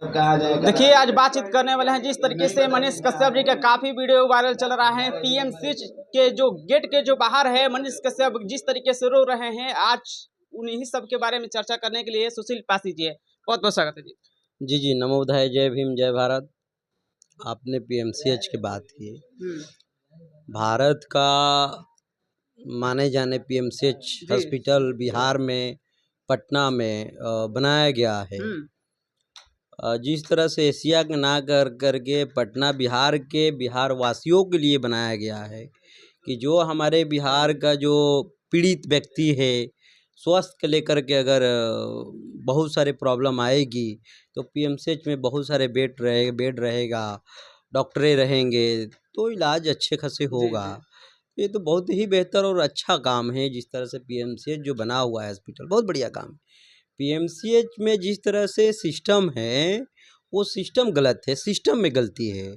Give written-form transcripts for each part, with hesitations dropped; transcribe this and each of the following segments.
कहा जाएगा। देखिए, आज बातचीत करने वाले हैं जिस तरीके से मनीष कश्यप जी का काफी वीडियो वायरल चल रहा है। पीएमसी के जो गेट के जो बाहर है, मनीष कश्यप जिस तरीके से रो रहे हैं, आज उन्हीं सब के बारे में चर्चा करने के लिए सुशील पासी जी है। बहुत बहुत स्वागत है जी। जी जी, नमोदय, जय भीम, जय भारत। आपने पीएमसीएच की बात की। भारत का माने जाने पीएमसीएच हॉस्पिटल बिहार में पटना में बनाया गया है। जिस तरह से एशिया के ना करके पटना बिहार के बिहार वासियों के लिए बनाया गया है कि जो हमारे बिहार का जो पीड़ित व्यक्ति है, स्वास्थ्य के लेकर के अगर बहुत सारे प्रॉब्लम आएगी तो पीएमसीएच में बहुत सारे बेड रहेगा, डॉक्टरें रहेंगे, तो इलाज अच्छे खासे होगा। ये तो बहुत ही बेहतर और अच्छा काम है। जिस तरह से पीएमसीएच जो बना हुआ है हॉस्पिटल, बहुत बढ़िया काम है। पीएमसीएच में जिस तरह से सिस्टम है वो सिस्टम गलत है, सिस्टम में गलती है।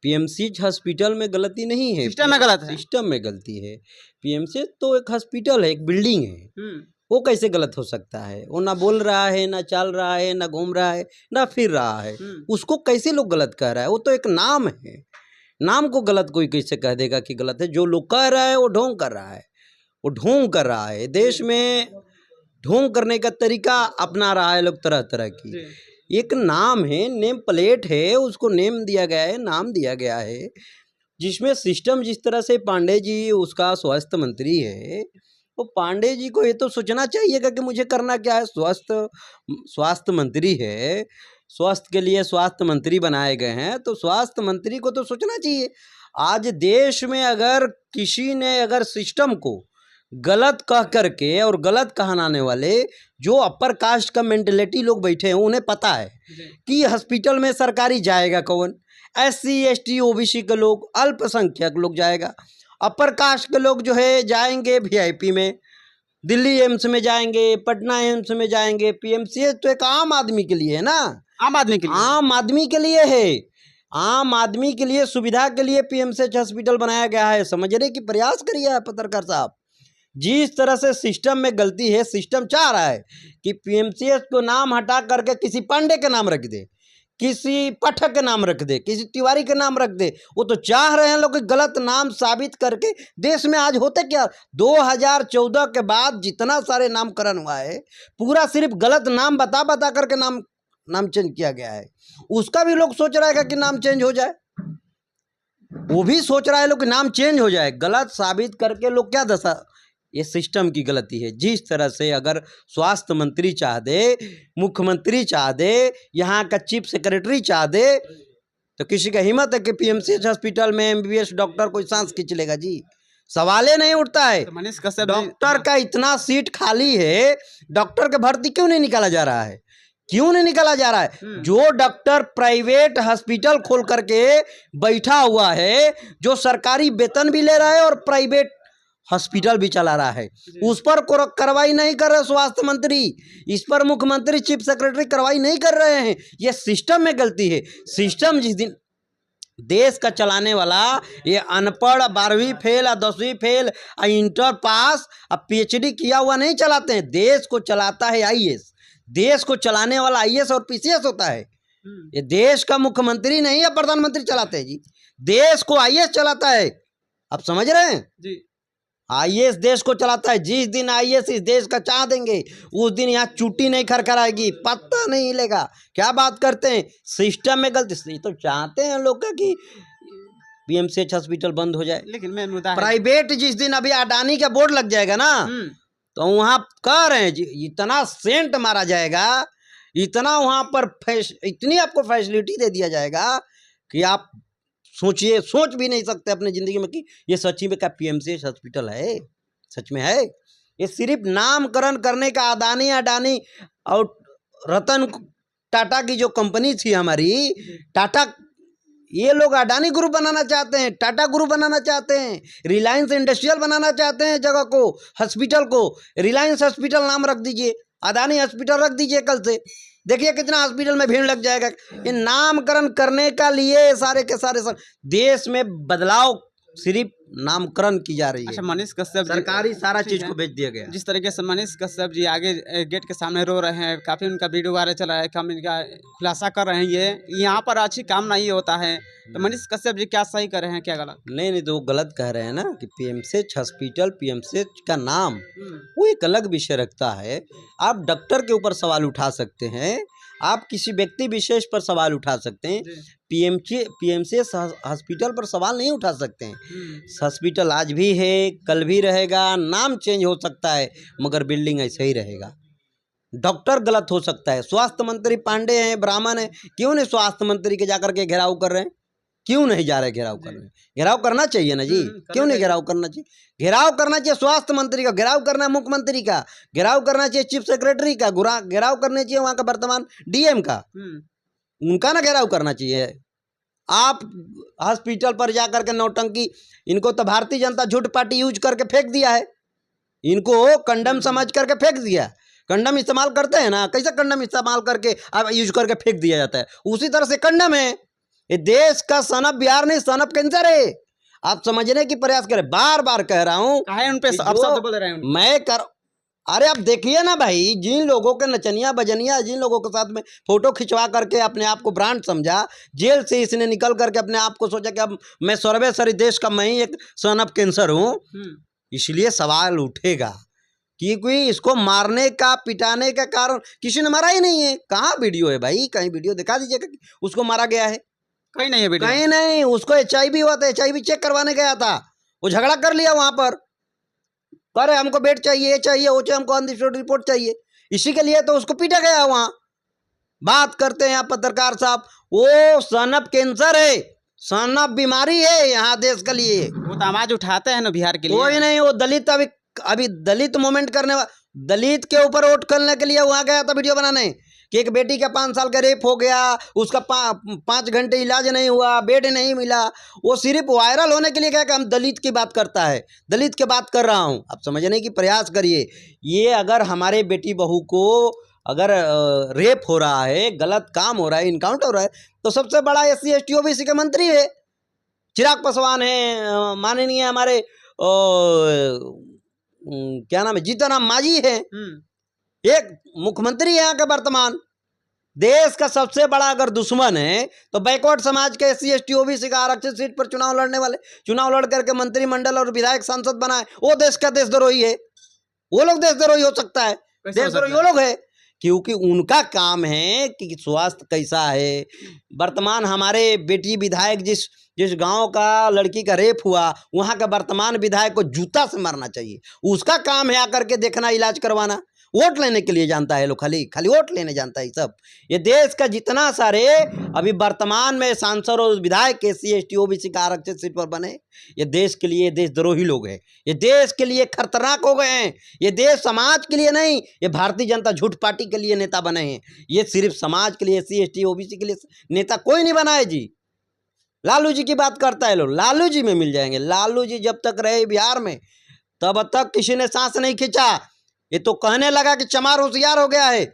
पीएमसीएच हॉस्पिटल में गलती नहीं है, सिस्टम में गलत है, सिस्टम में गलती है। पीएमसीएच तो एक हॉस्पिटल है, एक बिल्डिंग है, वो कैसे गलत हो सकता है? वो ना बोल रहा है, ना चल रहा है, ना घूम रहा है, ना फिर रहा है, उसको कैसे लोग गलत कह रहा है? वो तो एक नाम है, नाम को गलत कोई कैसे कह देगा कि गलत है? जो लोग कह रहा है वो ढोंग कर रहा है, वो ढोंग कर रहा है। देश में ढोंग करने का तरीका अपना रहा है लोग तरह तरह की। एक नाम है, नेम प्लेट है, उसको नेम दिया गया है, नाम दिया गया है, जिसमें सिस्टम जिस तरह से पांडे जी उसका स्वास्थ्य मंत्री है, तो पांडे जी को ये तो सोचना चाहिएगा कि मुझे करना क्या है। स्वास्थ्य मंत्री है, स्वास्थ्य के लिए स्वास्थ्य मंत्री बनाए गए हैं, तो स्वास्थ्य मंत्री को तो सोचना चाहिए। आज देश में अगर किसी ने अगर सिस्टम को गलत कह करके और गलत कहनाने वाले जो अपर कास्ट का मेंटेलिटी लोग बैठे हैं, उन्हें पता है कि हॉस्पिटल में सरकारी जाएगा कौन? SC ST OBC के लोग, अल्पसंख्यक लोग जाएगा। अपर कास्ट के लोग जो है जाएंगे VIP में, दिल्ली एम्स में जाएंगे, पटना एम्स में जाएंगे। पीएमसीएच तो एक आम आदमी के लिए है ना, आम आदमी के लिए, आम आदमी के लिए है, आम आदमी के लिए सुविधा के लिए पीएमसीएच हॉस्पिटल बनाया गया है। समझने की प्रयास करिए पत्रकार साहब। जिस तरह से सिस्टम में गलती है, सिस्टम चाह रहा है कि पीएमसीएच को नाम हटा करके किसी पांडे के नाम रख दे, किसी पाठक के नाम रख दे, किसी तिवारी के नाम रख दे। वो तो चाह रहे हैं लोग गलत नाम साबित करके। देश में आज होते क्या, 2014 के बाद जितना सारे नामकरण हुआ है, पूरा सिर्फ गलत नाम बता बता करके नाम चेंज किया गया है। उसका भी लोग सोच रहा है कि नाम चेंज हो जाए, वो भी सोच रहा है लोग कि नाम चेंज हो जाए। गलत साबित करके लोग क्या दशा, ये सिस्टम की गलती है। जिस तरह से अगर स्वास्थ्य मंत्री चाह दे, मुख्यमंत्री चाह दे, यहाँ का चीफ सेक्रेटरी चाह दे, तो किसी का हिम्मत है कि पीएमसीएच हॉस्पिटल में MBBS डॉक्टर कोई सांस खींच लेगा? जी, सवाल ही नहीं उठता है। तो मनीष कश्यप डॉक्टर का इतना सीट खाली है, डॉक्टर का भर्ती क्यों नहीं निकाला जा रहा है? क्यों नहीं निकाला जा रहा है? जो डॉक्टर प्राइवेट हॉस्पिटल खोल करके बैठा हुआ है, जो सरकारी वेतन भी ले रहा है और प्राइवेट हॉस्पिटल भी चला रहा है, उस पर कार्रवाई नहीं कर रहे स्वास्थ्य मंत्री, इस पर मुख्यमंत्री चीफ सेक्रेटरी कार्रवाई नहीं कर रहे हैं। ये सिस्टम में गलती है। सिस्टम जिस दिन देश का चलाने वाला ये अनपढ़ 12वीं फेल, 10वीं फेल, इंटर पास, अब PhD किया हुआ नहीं चलाते हैं। देश को चलाता है IAS, देश को चलाने वाला IAS और PCS होता है। ये देश का मुख्यमंत्री नहीं है, प्रधानमंत्री चलाते हैं जी, देश को IAS चलाता है। आप समझ रहे हैं जी? IAS देश को चलाता है। जिस दिन IAS इस देश का चाह देंगे, उस दिन यहाँ चुट्टी नहीं खरखराएगी, पत्ता नहीं हिलेगा। क्या बात करते हैं, सिस्टम में गलती। तो चाहते हैं लोग का कि पीएमसीएच हॉस्पिटल बंद हो जाए, लेकिन मैं मुद्दा प्राइवेट जिस दिन अभी अडानी का बोर्ड लग जाएगा ना, तो वहाँ कह रहे हैं इतना सेंट मारा जाएगा, इतना वहाँ पर इतनी आपको फैसिलिटी दे दिया जाएगा कि आप सोचिए, सोच भी नहीं सकते अपने जिंदगी में कि ये सच्ची में क्या पीएमसीएच हॉस्पिटल है, सच में है। ये सिर्फ नामकरण करने का अडानी और रतन टाटा की जो कंपनी थी हमारी टाटा, ये लोग अडानी ग्रुप बनाना चाहते हैं, टाटा ग्रुप बनाना चाहते हैं, रिलायंस इंडस्ट्रियल बनाना चाहते हैं जगह को, हॉस्पिटल को। रिलायंस हॉस्पिटल नाम रख दीजिए, अडानी हॉस्पिटल रख दीजिए कल से, देखिए कितना हॉस्पिटल में भीड़ लग जाएगा। ये नामकरण करने का लिए सारे के सारे देश में बदलाव सिर्फ नामकरण की जा रही है। अच्छा, मनीष कश्यप जी- सरकारी सारा ठीक चीज है। को बेच दिया गया। जिस तरीके से मनीष कश्यप जी आगे गेट के सामने रो रहे हैं, काफी उनका वीडियो वायरल चला है, काफी इनका खुलासा कर रहे हैं, ये यहाँ पर अच्छी काम नहीं होता है, तो मनीष कश्यप जी क्या सही कर रहे हैं क्या गलत? नहीं तो वो गलत कह रहे हैं ना कि पीएमसीएच हॉस्पिटल, पीएमसीएच का नाम वो एक अलग विषय रखता है। आप डॉक्टर के ऊपर सवाल उठा सकते हैं, आप किसी व्यक्ति विशेष पर सवाल उठा सकते हैं, पीएमसीएच हॉस्पिटल पर सवाल नहीं उठा सकते हैं। हॉस्पिटल आज भी है, कल भी रहेगा, नाम चेंज हो सकता है मगर बिल्डिंग ऐसे ही रहेगा। डॉक्टर गलत हो सकता है। स्वास्थ्य मंत्री पांडे हैं, ब्राह्मण हैं, क्यों नहीं स्वास्थ्य मंत्री के जाकर के घेराव कर रहे हैं? क्यों नहीं जा रहे घेराव करने? घेराव करना चाहिए ना जी, क्यों नहीं घेराव करना चाहिए? घेराव करना चाहिए स्वास्थ्य मंत्री का, घेराव करना है मुख्यमंत्री का, घेराव करना चाहिए चीफ सेक्रेटरी का, घेराव करना चाहिए वहाँ का वर्तमान डीएम का, उनका ना घेराव करना चाहिए। आप हॉस्पिटल पर जाकर के नौटंकी, इनको तो भारतीय जनता झूठ पार्टी यूज करके फेंक दिया है, इनको कंडम समझ करके फेंक दिया। कंडम इस्तेमाल करते हैं ना, कैसे कंडम इस्तेमाल करके आप यूज करके फेंक दिया जाता है, उसी तरह से कंडम है। ये देश का सनअप बिहार नहीं, सनअप कैंसर है। आप समझने की प्रयास करें, बार बार कह रहा हूँ उन पे बोल रहे हैं मैं कर। अरे आप देखिए ना भाई, जिन लोगों के नचनिया बजनिया, जिन लोगों के साथ में फोटो खिंचवा करके अपने आप को ब्रांड समझा, जेल से इसने निकल करके अपने आप को सोचा कि अब मैं सर्वेसरी देश का मैं ही एक सनअप कैंसर हूँ, इसलिए सवाल उठेगा क्योंकि इसको मारने का पिटाने का कारण किसी ने मारा ही नहीं है। कहाँ वीडियो है भाई? कहीं वीडियो दिखा दीजिएगा उसको मारा गया है? कहीं नहीं है वीडियो, कहीं नहीं। उसको HIV हुआ था, HIV चेक करवाने गया था, वो झगड़ा कर लिया वहां पर, अरे हमको बेड चाहिए, ये चाहिए, वो चाहिए, हमको ऑन रिपोर्ट चाहिए, इसी के लिए तो उसको पीटा गया वहां। बात करते हैं आप पत्रकार साहब, वो सनअप कैंसर है, सनअप बीमारी है यहाँ देश के लिए। वो तो आवाज उठाते हैं ना बिहार के लिए। कोई नहीं, वो दलित अभी दलित मूवमेंट करने वाला, दलित के ऊपर वोट करने के लिए वहां गया था वीडियो बनाने कि एक बेटी का 5 साल का रेप हो गया, उसका 5 घंटे इलाज नहीं हुआ, बेड नहीं मिला, वो सिर्फ वायरल होने के लिए क्या कि हम दलित की बात करता है, दलित की बात कर रहा हूँ। आप समझने की प्रयास करिए, ये अगर हमारे बेटी बहू को अगर रेप हो रहा है, गलत काम हो रहा है, इनकाउंटर हो रहा है, तो सबसे बड़ा SC ST OBC के मंत्री है, चिराग पासवान है, माननीय हमारे क्या नाम है, जीतनराम मांझी है, एक मुख्यमंत्री है यहाँ के वर्तमान। देश का सबसे बड़ा अगर दुश्मन है तो बैकवर्ड समाज के SC ST OBC का आरक्षित सीट पर चुनाव लड़ने वाले, चुनाव लड़ करके मंत्रिमंडल और विधायक सांसद बनाए, वो देश का देशद्रोही है। वो लोग देशद्रोही हो सकता है, देशद्रोही वो लोग है क्योंकि उनका काम है कि स्वास्थ्य कैसा है। वर्तमान हमारे बेटी विधायक जिस गांव का लड़की का रेप हुआ, वहां का वर्तमान विधायक को जूता से मारना चाहिए, उसका काम है आकर के देखना, इलाज करवाना। वोट लेने के लिए जानता है लोग, खाली वोट लेने जानता है सब। ये देश का जितना सारे अभी वर्तमान में सांसद और विधायक SC ST OBC का आरक्षित सीट पर बने, ये देश के लिए देशद्रोही लोग हैं, ये देश के लिए खतरनाक हो गए हैं। ये देश समाज के लिए नहीं, ये भारतीय जनता झूठ पार्टी के लिए नेता बने हैं। ये सिर्फ समाज के लिए, SC ST OBC के लिए नेता कोई नहीं बना है जी। लालू जी की बात करता है लोग, लालू जी में मिल जाएंगे। लालू जी जब तक रहे बिहार में तब तक किसी ने सांस नहीं खींचा। ये तो कहने लगा कि चमार होशियार हो गया है,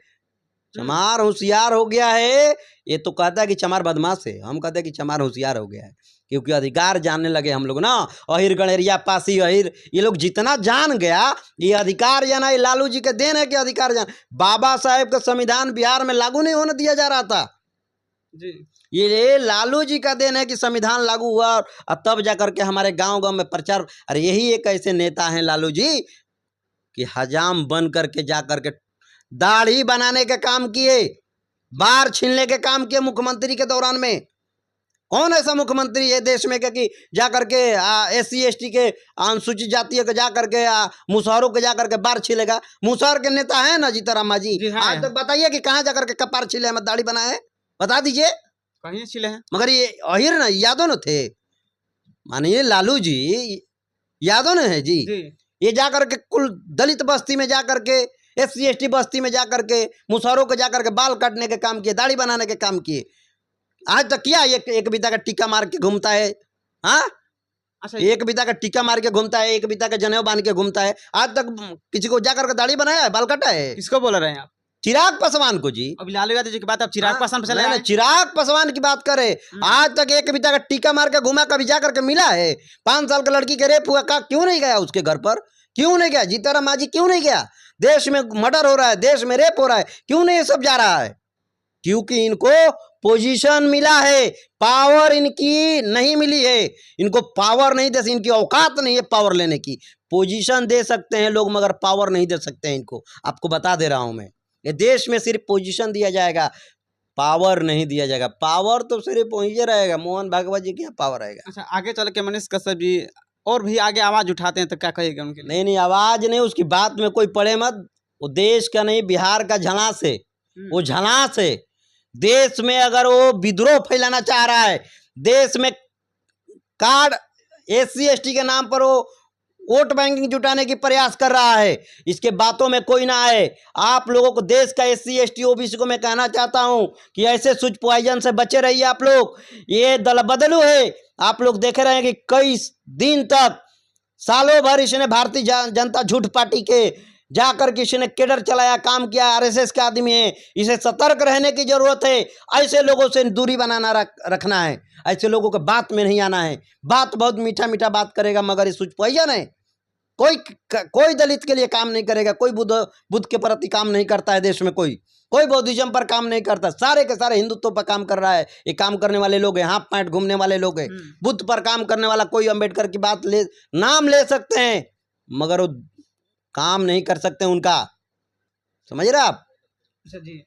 चमार होशियार हो गया है। ये तो कहता है कि चमार बदमाश है, हम कहते हैं कि चमार होशियार हो गया है, क्योंकि अधिकार जानने लगे हम लोग ना। अहिर गणेरिया पासी अहिर, ये लोग जितना जान गया, ये अधिकार जाना, ये लालू जी के देन है कि अधिकार जान। बाबा साहेब का संविधान बिहार में लागू नहीं होने दिया जा रहा था जी, ये लालू जी का देन है कि संविधान लागू हुआ और तब जाकर के हमारे गांव गांव में प्रचार। अरे यही एक ऐसे नेता हैं लालू जी कि हजाम बन करके जाकर के दाढ़ी बनाने के काम किए, बार छीनने के काम किए मुख्यमंत्री के दौरान में। कौन ऐसा मुख्यमंत्री है देश में कि जाकर के SC ST के अनुसूचित जातियों के जाकर के मुसहरों के जाकर के बार छीलेगा? मुसहर के नेता है ना जीतनराम मांझी, आज तक बताइए कि कहाँ जाकर के कपार छीले में दाढ़ी बनाए, बता दीजिए कहीं छीले हैं। मगर ये अहिर ना यादव न थे, मानिए लालू जी यादव न है जी। ये जाकर के कुल दलित बस्ती में जाकर के, SC ST बस्ती में जाकर के मुसहरों को जाकर के बाल काटने के काम किए, दाढ़ी बनाने के काम किए। आज तक किया एक बिता का टीका मार के घूमता है, हाँ अच्छा, एक बिता का टीका मार के घूमता है, एक बिता का जनेऊ बांध के घूमता है। आज तक किसी को जाकर के दाढ़ी बनाया है, बाल काटा है? किसको बोल रहे हैं आप? चिराग पासवान को जी। अभी लालू यादव जी की बात अब चिराग पासवान पे चले नहीं, आए। चिराग पासवान की बात करे, आज तक एक भी का टीका मार के घुमा, कभी जा करके मिला है? 5 साल का लड़की के रेप हुआ, का क्यों नहीं गया उसके घर पर? क्यों नहीं गया? जीतनराम मांझी क्यों नहीं गया? देश में मर्डर हो रहा है, देश में रेप हो रहा है, क्यों नहीं ये सब जा रहा है? क्योंकि इनको पोजीशन मिला है, पावर इनकी नहीं मिली है। इनको पावर नहीं दे, इनकी औकात नहीं है पावर लेने की। पोजीशन दे सकते हैं लोग, मगर पावर नहीं दे सकते हैं इनको। आपको बता दे रहा हूं मैं, ये देश में सिर्फ पोजीशन दिया जाएगा, पावर नहीं दिया जाएगा। पावर तो सिर्फ वही रहेगा, मोहन भागवत जी के यहाँ पावर रहेगा। अच्छा, आगे चल के मनीष कश्यप जी और भी आगे आवाज उठाते हैं तो क्या कहिएगा उनके लिए? नहीं, आवाज नहीं, उसकी बात में कोई पड़े मत। वो देश का नहीं, बिहार का झलास है, वो झलास है। देश में अगर वो विद्रोह फैलाना चाह रहा है, देश में कार्ड SC ST के नाम पर वो वोट बैंकिंग जुटाने की प्रयास कर रहा है, इसके बातों में कोई ना आए। आप लोगों को, देश का SC ST OBC को मैं कहना चाहता हूं कि ऐसे सुच पॉइजन से बचे रहिए आप लोग। ये दल बदलू है। आप लोग देख रहे हैं कि कई दिन तक, सालों भर इसने भारतीय जनता झूठ पार्टी के जाकर किसी ने केडर चलाया, काम किया, RSS के आदमी है। इसे सतर्क रहने की जरूरत है। ऐसे लोगों से दूरी बनाना रखना है, ऐसे लोगों के बात में नहीं आना है। बात बहुत मीठा मीठा बात करेगा, मगर ये सुच पॉइजन है। कोई दलित के लिए काम नहीं करेगा, कोई बुद्ध के प्रति काम नहीं करता है देश में, कोई बौद्धिज्म पर काम नहीं करता, सारे के सारे हिंदुत्व पर काम कर रहा है। ये काम करने वाले लोग हैं, हाफ पैंट घूमने वाले लोग हैं। बुद्ध पर काम करने वाला कोई अंबेडकर की बात नाम ले सकते हैं, मगर वो काम नहीं कर सकते उनका। समझ रहे आप? अच्छा जी।